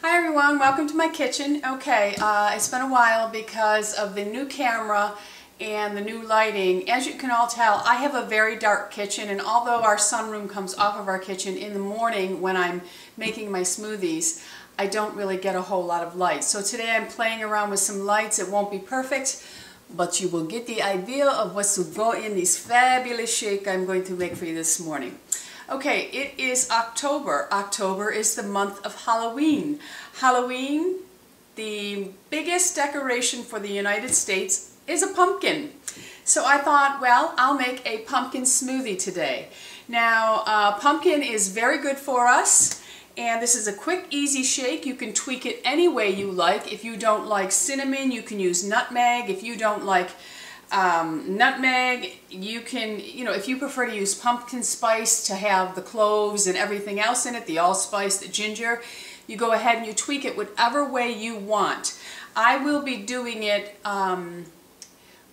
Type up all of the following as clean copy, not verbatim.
Hi everyone, welcome to my kitchen. Okay, it's been a while because of the new camera and the new lighting. As you can all tell, I have a very dark kitchen, and although our sunroom comes off of our kitchen in the morning when I'm making my smoothies, I don't really get a whole lot of light. So today I'm playing around with some lights. It won't be perfect, but you will get the idea of what's to go in this fabulous shake I'm going to make for you this morning. Okay, it is October. October is the month of Halloween. Halloween, the biggest decoration for the United States, is a pumpkin. So I thought, well, I'll make a pumpkin smoothie today. Now, pumpkin is very good for us, and this is a quick, easy shake. You can tweak it any way you like. If you don't like cinnamon, you can use nutmeg. If you don't like nutmeg, you can, if you prefer to use pumpkin spice to have the cloves and everything else in it, the allspice, the ginger, you go ahead and you tweak it whatever way you want. I will be doing it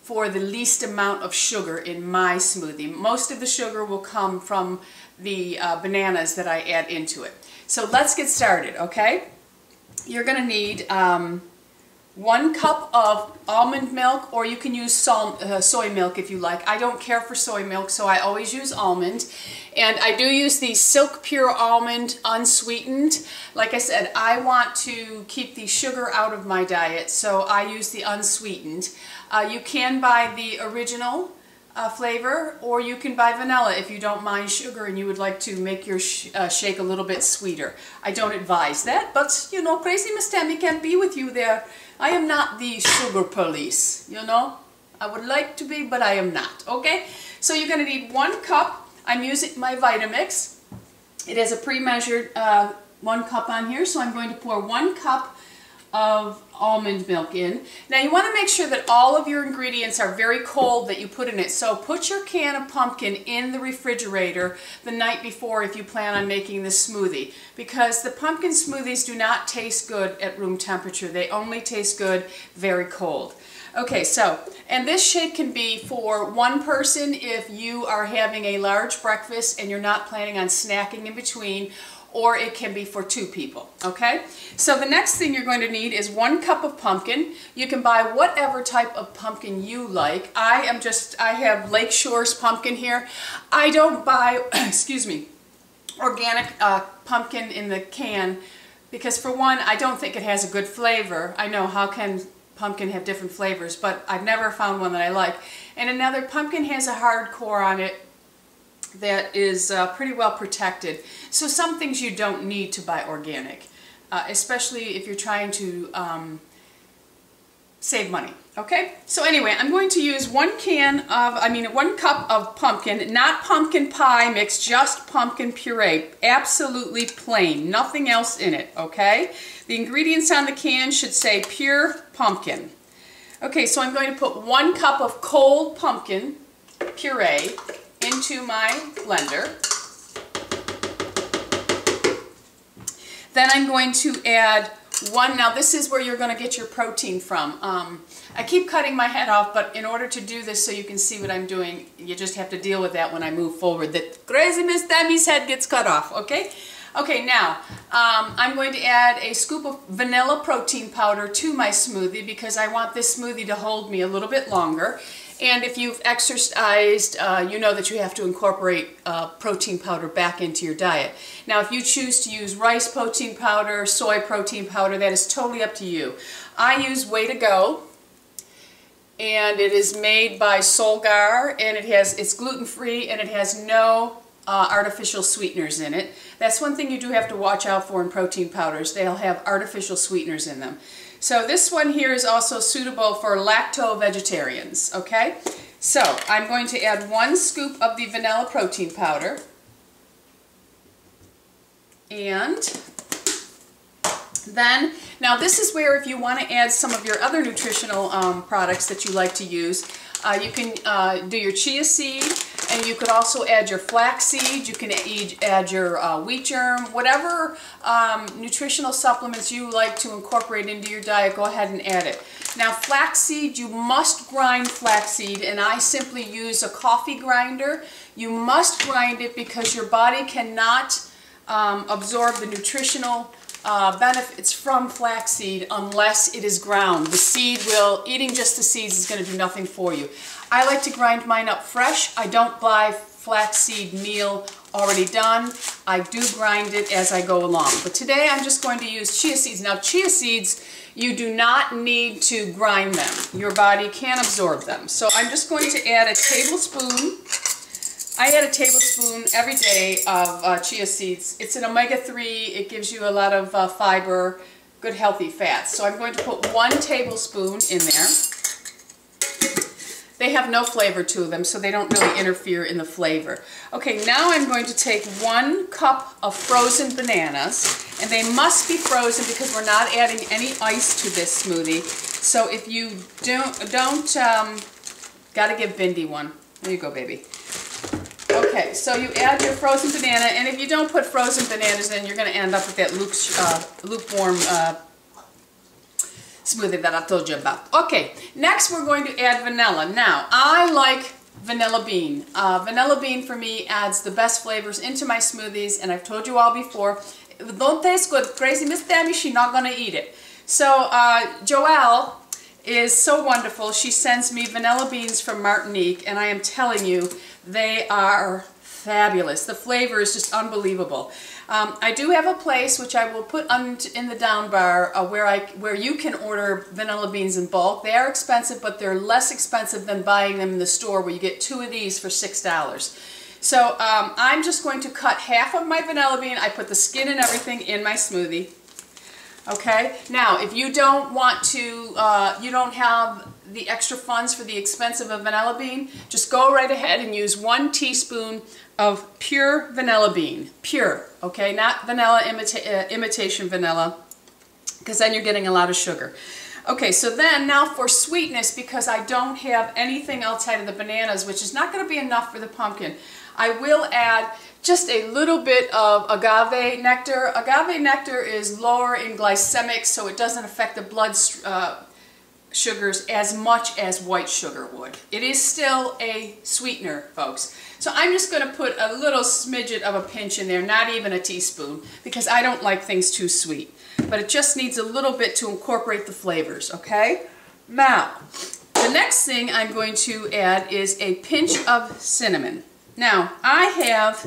for the least amount of sugar in my smoothie. Most of the sugar will come from the bananas that I add into it. So let's get started, okay? You're going to need 1 cup of almond milk, or you can use soy milk if you like. I don't care for soy milk, so I always use almond. And I do use the Silk Pure Almond unsweetened. Like I said, I want to keep the sugar out of my diet, so I use the unsweetened. You can buy the original flavor, or you can buy vanilla if you don't mind sugar and you would like to make your shake a little bit sweeter. I don't advise that, but Crazy Miss Tammy can't be with you there. I am not the sugar police, I would like to be, but I am not, okay? So you're going to need 1 cup. I'm using my Vitamix. It has a pre-measured 1 cup on here, so I'm going to pour 1 cup of almond milk in. Now you want to make sure that all of your ingredients are very cold that you put in it. So put your can of pumpkin in the refrigerator the night before if you plan on making this smoothie, because the pumpkin smoothies do not taste good at room temperature. They only taste good very cold. Okay, so, and this shake can be for 1 person if you are having a large breakfast and you're not planning on snacking in between, or it can be for 2 people, okay? So the next thing you're going to need is 1 cup of pumpkin. You can buy whatever type of pumpkin you like. I have Lake Shore's pumpkin here. I don't buy, excuse me, organic pumpkin in the can because, for one, I don't think it has a good flavor. I know, how can pumpkin have different flavors, but I've never found one that I like. And another, pumpkin has a hard core on it that is pretty well protected. So some things you don't need to buy organic, especially if you're trying to save money. Okay? So anyway, I'm going to use 1 cup of pumpkin, not pumpkin pie mix, just pumpkin puree. Absolutely plain, nothing else in it, okay? The ingredients on the can should say pure pumpkin. Okay, so I'm going to put 1 cup of cold pumpkin puree into my blender. Then I'm going to add now this is where you're going to get your protein from. I keep cutting my head off, but in order to do this so you can see what I'm doing, you just have to deal with that when I move forward. That Crazy Miss Tammy's head gets cut off, okay? Okay, now I'm going to add a scoop of vanilla protein powder to my smoothie because I want this smoothie to hold me a little bit longer. And if you've exercised, you know that you have to incorporate protein powder back into your diet. Now, if you choose to use rice protein powder, soy protein powder, that is totally up to you. I use Way to Go, and it is made by Solgar, and it's gluten-free, and it has no artificial sweeteners in it. That's one thing you do have to watch out for in protein powders. They'll have artificial sweeteners in them. So this one here is also suitable for lacto-vegetarians, okay? So I'm going to add 1 scoop of the vanilla protein powder. And then, now this is where if you want to add some of your other nutritional products that you like to use, you can do your chia seed, and you could also add your flaxseed. You can add your wheat germ, whatever nutritional supplements you like to incorporate into your diet, go ahead and add it. Now flaxseed, you must grind flaxseed, and I simply use a coffee grinder. You must grind it because your body cannot absorb the nutritional benefits from flaxseed unless it is ground. The seed will, eating just the seeds is going to do nothing for you. I like to grind mine up fresh. I don't buy flaxseed meal already done. I do grind it as I go along. But today I'm just going to use chia seeds. Now chia seeds, you do not need to grind them. Your body can absorb them. So I'm just going to add a tablespoon. I add a tablespoon every day of chia seeds. It's an omega-3. It gives you a lot of fiber, good healthy fats. So I'm going to put 1 tablespoon in there. They have no flavor to them, so they don't really interfere in the flavor. Okay, now I'm going to take 1 cup of frozen bananas, and they must be frozen because we're not adding any ice to this smoothie. So if you gotta give Bindi one. There you go, baby. Okay, so you add your frozen banana, and if you don't put frozen bananas in, you're going to end up with that lukewarm smoothie that I told you about. Okay, next we're going to add vanilla. Now, I like vanilla bean. Vanilla bean for me adds the best flavors into my smoothies, and I've told you all before, if it don't taste good, crazy Miss Tammy, she's not going to eat it. So, Joelle is so wonderful. She sends me vanilla beans from Martinique, and I am telling you, they are fabulous. The flavor is just unbelievable. I do have a place which I will put in the down bar where you can order vanilla beans in bulk. They are expensive, but they're less expensive than buying them in the store where you get 2 of these for $6. So I'm just going to cut half of my vanilla bean. I put the skin and everything in my smoothie. Okay, now if you don't want to, you don't have the extra funds for the expense of a vanilla bean, just go right ahead and use 1 teaspoon of pure vanilla bean. Pure, okay, not vanilla imitation vanilla, because then you're getting a lot of sugar. Okay, so then now for sweetness, because I don't have anything outside of the bananas, which is not going to be enough for the pumpkin, I will add just a little bit of agave nectar. Agave nectar is lower in glycemic, so it doesn't affect the blood sugars as much as white sugar would. It is still a sweetener, folks. So I'm just going to put a little smidget of a pinch in there, not even a teaspoon, because I don't like things too sweet. But it just needs a little bit to incorporate the flavors, okay? Now, the next thing I'm going to add is a pinch of cinnamon. Now, I have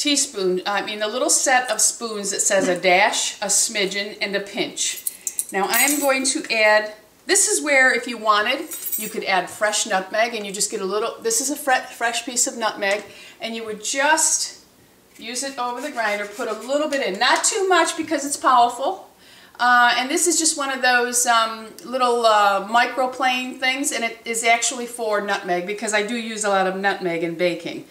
a little set of spoons that says a dash, a smidgen, and a pinch. Now I am going to add, this is where if you wanted, you could add fresh nutmeg, and you just get a little, this is a fresh piece of nutmeg, and you would just use it over the grinder, put a little bit in, not too much because it's powerful. And this is just one of those little microplane things, and it is actually for nutmeg because I do use a lot of nutmeg in baking.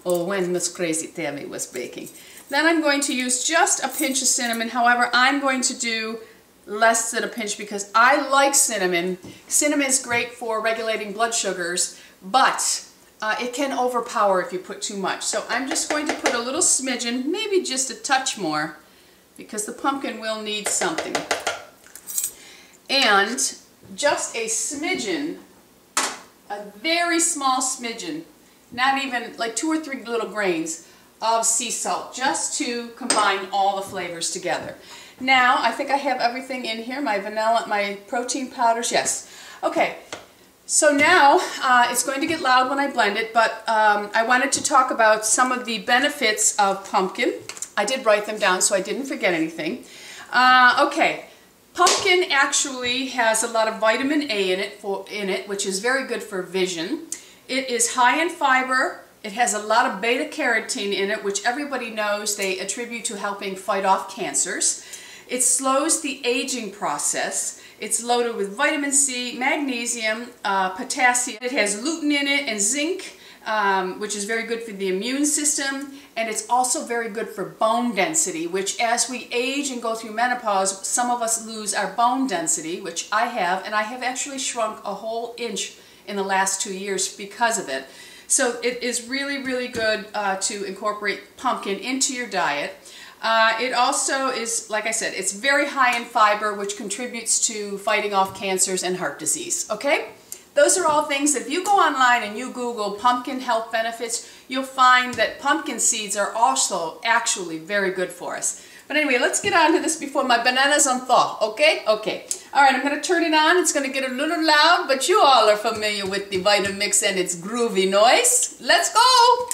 When Miss Crazy Tammy was baking. Then I'm going to use just a pinch of cinnamon. However, I'm going to do less than a pinch because I like cinnamon. Cinnamon is great for regulating blood sugars, but it can overpower if you put too much. So I'm just going to put a little smidgen, maybe just a touch more, because the pumpkin will need something. And just a smidgen, a very small smidgen, not even like 2 or 3 little grains of sea salt, just to combine all the flavors together. Now, I think I have everything in here, my vanilla, my protein powders, yes. Okay, so now it's going to get loud when I blend it, but I wanted to talk about some of the benefits of pumpkin. I did write them down so I didn't forget anything. Okay, pumpkin actually has a lot of vitamin A in it, which is very good for vision. It is high in fiber. It has a lot of beta-carotene in it, which everybody knows they attribute to helping fight off cancers. It slows the aging process. It's loaded with vitamin C, magnesium, potassium. It has lutein in it and zinc, which is very good for the immune system. And it's also very good for bone density, which as we age and go through menopause, some of us lose our bone density, which I have, and I have actually shrunk a whole inch in the last 2 years because of it. So it is really, really good to incorporate pumpkin into your diet. It also is, like I said, it's very high in fiber, which contributes to fighting off cancers and heart disease, okay? Those are all things that if you go online and you Google pumpkin health benefits, you'll find that pumpkin seeds are also actually very good for us. But anyway, let's get on to this before my banana's on thaw, okay? Okay. All right, I'm going to turn it on. It's going to get a little loud, but you all are familiar with the Vitamix and its groovy noise. Let's go!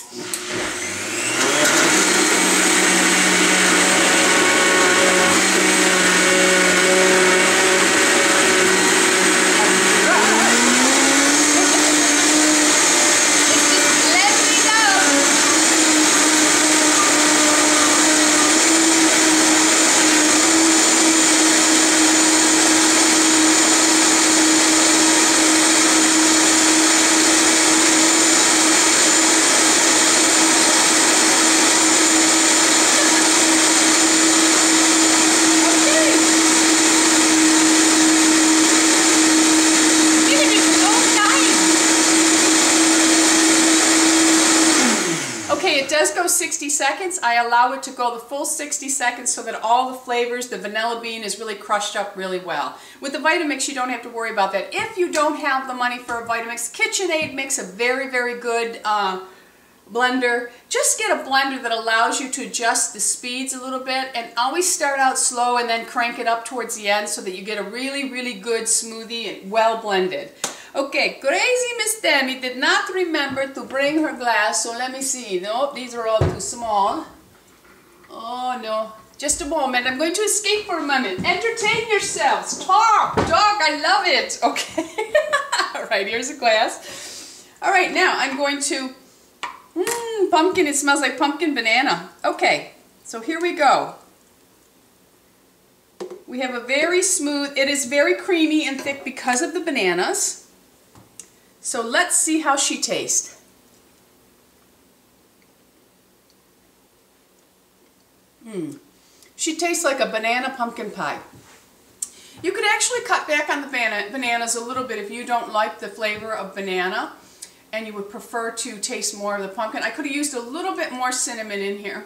It does go 60 seconds. I allow it to go the full 60 seconds so that all the flavors, the vanilla bean is really crushed up really well. With the Vitamix, you don't have to worry about that. If you don't have the money for a Vitamix, KitchenAid makes a very, very good blender. Just get a blender that allows you to adjust the speeds a little bit, and always start out slow and then crank it up towards the end so that you get a really, really good smoothie and well blended. Okay, crazy Miss Tammy did not remember to bring her glass, so let me see. Nope, these are all too small. Oh no, just a moment. I'm going to escape for a moment. Entertain yourselves. Talk, I love it. Okay, all right, here's a glass. All right, now I'm going to, pumpkin, it smells like pumpkin banana. Okay, so here we go. We have a very smooth, it is very creamy and thick because of the bananas. So let's see how she tastes. She tastes like a banana pumpkin pie. You could actually cut back on the bananas a little bit if you don't like the flavor of banana and you would prefer to taste more of the pumpkin. I could have used a little bit more cinnamon in here.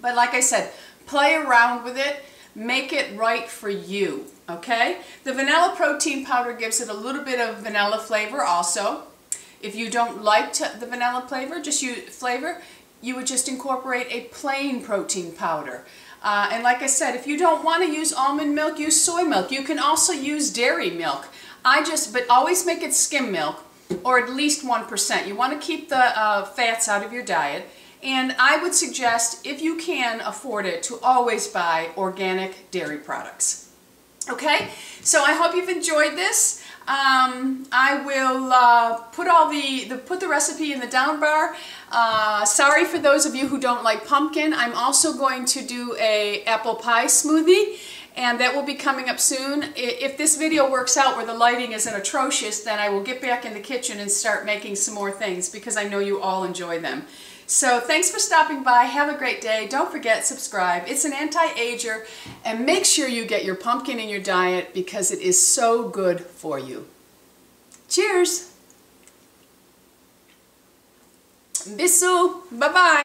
But like I said, play around with it. Make it right for you, okay? The vanilla protein powder gives it a little bit of vanilla flavor also. If you don't like the vanilla flavor, you would just incorporate a plain protein powder. And like I said, if you don't want to use almond milk, use soy milk. You can also use dairy milk. But always make it skim milk, or at least 1%. You want to keep the fats out of your diet. And I would suggest, if you can afford it, to always buy organic dairy products. Okay, so I hope you've enjoyed this. I will put the recipe in the down bar. Sorry for those of you who don't like pumpkin. I'm also going to do a apple pie smoothie, and that will be coming up soon. If this video works out where the lighting isn't atrocious, then I will get back in the kitchen and start making some more things, because I know you all enjoy them. So thanks for stopping by. Have a great day. Don't forget, subscribe. It's an anti-ager, and make sure you get your pumpkin in your diet because it is so good for you. Cheers! Bisous! Bye-bye!